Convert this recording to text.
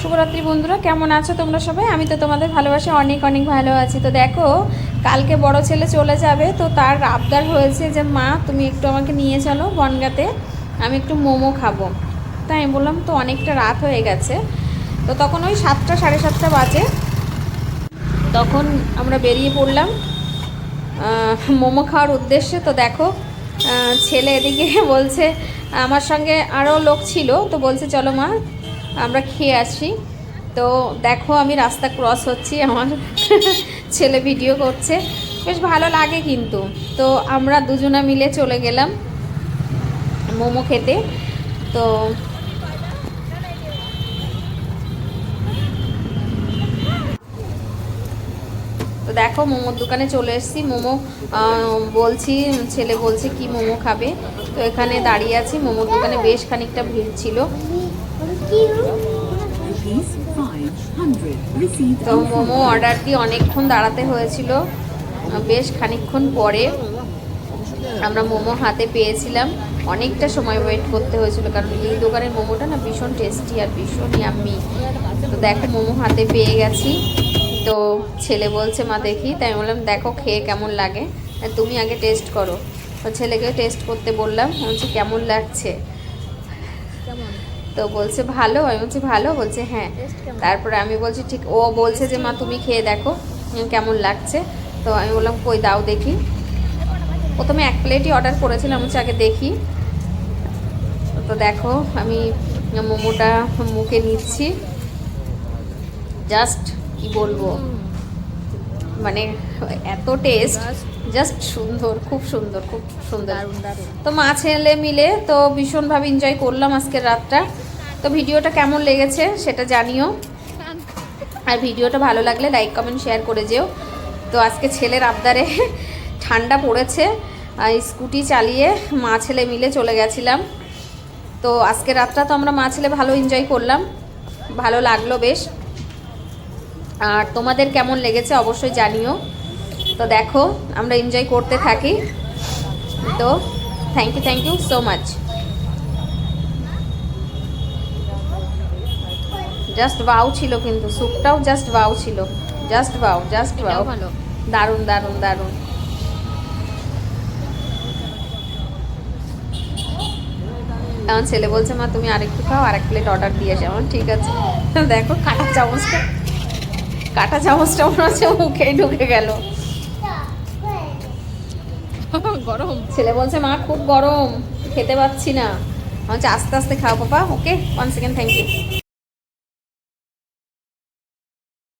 শুভরাত্রি বন্ধুরা, কেমন আছো তোমরা সবাই? আমি তো তোমাদের ভালোবাসা অনেক অনেক ভালো আছি। তো দেখো, কালকে বড় ছেলে চলে যাবে, তো তার আবদার হয়েছে যে মা তুমি একটু আমাকে নিয়ে চলো বনগাঁতে, আমি একটু মোমো খাবো। তাই আমি বললাম তো অনেকটা রাত হয়ে গেছে, তো তখন ওই 7টা সাড়ে 7টা বাজে। তখন আমরা বেরিয়ে পড়লাম মোমো খাওয়ার উদ্দেশ্যে। তো দেখো, ছেলে এদিকে বলছে, আমার সঙ্গে আরও লোক ছিল, তো বলছে চলো মা আমরা খেয়ে আসি। তো দেখো আমি রাস্তা ক্রস হচ্ছি, আমার ছেলে ভিডিও করছে, বেশ ভালো লাগে কিন্তু। তো আমরা দুজনা মিলে চলে গেলাম মোমো খেতে। তো তো দেখো মোমোর দোকানে চলে এসেছি, মোমো বলছি, ছেলে বলছে কি মোমো খাবে। তো এখানে দাঁড়িয়ে আছি, মোমোর দোকানে বেশ খানিকটা ভিড় ছিল। তো মোমো অর্ডার দিয়ে অনেকক্ষণ দাঁড়াতে হয়েছিল, বেশ খানিকক্ষণ পরে আমরা মোমো হাতে পেয়েছিলাম। অনেকটা সময় ওয়েট করতে হয়েছিল, কারণ এই দোকানের মোমোটা না ভীষণ টেস্টি আর ভীষণ ইয়াম্মি। তো দেখো মোমো হাতে পেয়ে গেছি। তো ছেলে বলছে মা দেখি, তাই বললাম দেখো খেয়ে কেমন লাগে, তুমি আগে টেস্ট করো। তো ছেলেকে টেস্ট করতে বললাম, বলছি কেমন লাগছে। তো বলছে ভালো, আমি বলছি ভালো, বলছে হ্যাঁ। তারপরে আমি বলছি ঠিক, ও বলছে যে মা তুমি খেয়ে দেখো কেমন লাগছে। তো আমি বললাম কই দাও দেখি। প্রথমে 1 প্লেটই অর্ডার করেছিলাম, হচ্ছে আগে দেখি। তো দেখো আমি মোমোটা মুখে নিচ্ছি, জাস্ট কি বলবো, মানে এত টেস্ট, জাস্ট সুন্দর, খুব সুন্দর, খুব সুন্দর। তো মা ছেলে মিলে তো ভীষণভাবে এনজয় করলাম আজকের রাতটা। তো ভিডিওটা কেমন লেগেছে সেটা জানিও, আর ভিডিওটা ভালো লাগলে লাইক কমেন্ট শেয়ার করে যেও। তো আজকে ছেলের আবদারে ঠান্ডা পড়েছে, স্কুটি চালিয়ে মা ছেলে মিলে চলে গেছিলাম। তো আজকে রাতটা তো আমরা মা ছেলে ভালো এনজয় করলাম, ভালো লাগলো বেশ। আর তোমাদের কেমন লেগেছে অবশ্যই জানিও। তো দেখো আমরা এনজয় করতে থাকি। তো thank you so much. Just wow ছিল, কিন্তু স্যুপটাও জাস্ট ওয়াও ছিল, জাস্ট ওয়াও, জাস্ট ওয়াও, দারুণ দারুণ দারুণ। আমার ছেলে বলছে মা তুমি আরেকটু খাও, আর 1 প্লেট অর্ডার দিয়ে আসে। আমার ঠিক আছে। দেখো কাঁটা চামচটা মনে হচ্ছে মুখেই ঢুকে গেল। গরম, ছেলে বলছে মা খুব গরম, খেতে পাচ্ছি না। আস্তে আস্তে খাও পাপা, ওকে 1 সেকেন্ড, থ্যাংক ইউ।